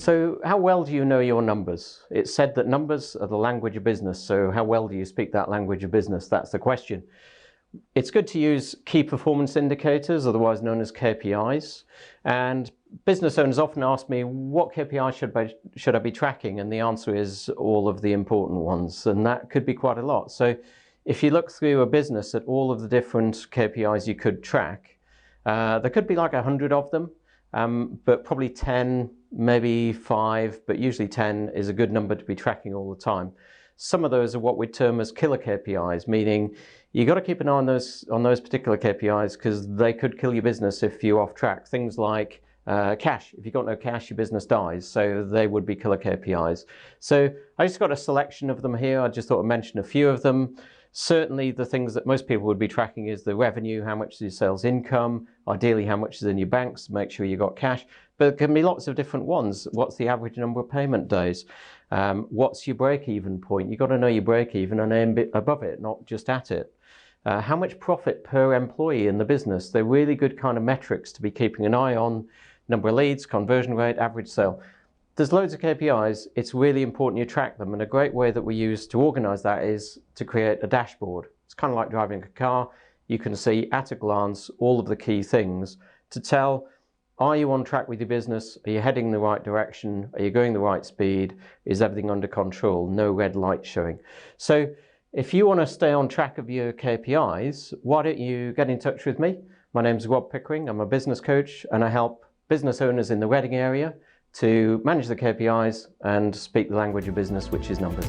So how well do you know your numbers? It's said that numbers are the language of business, so how well do you speak that language of business? That's the question. It's good to use key performance indicators, otherwise known as KPIs. And business owners often ask me, what KPI should I be tracking? And the answer is all of the important ones, and that could be quite a lot. So if you look through a business at all of the different KPIs you could track, there could be like 100 of them. But probably 10, maybe 5, but usually 10 is a good number to be tracking all the time. Some of those are what we term as killer KPIs, meaning you got to keep an eye on those particular KPIs because they could kill your business if you're off track. Things like cash. If you've got no cash, your business dies. So they would be killer KPIs. So I just got a selection of them here. I just thought I'd mention a few of them. Certainly the things that most people would be tracking is the revenue, how much is your sales income, ideally how much is in your banks, make sure you got cash. But there can be lots of different ones. What's the average number of payment days? What's your break-even point? You've got to know your break-even and aim above it, not just at it. How much profit per employee in the business? They're really good kind of metrics to be keeping an eye on. Number of leads, conversion rate, average sale. There's loads of KPIs. It's really important you track them, and a great way that we use to organize that is to create a dashboard. It's kind of like driving a car. You can see at a glance all of the key things to tell, are you on track with your business? Are you heading in the right direction? Are you going the right speed? Is everything under control? No red light showing. So if you want to stay on track of your KPIs, why don't you get in touch with me? My name's Rob Pickering. I'm a business coach, and I help business owners in the Reading area to manage the KPIs and speak the language of business, which is numbers.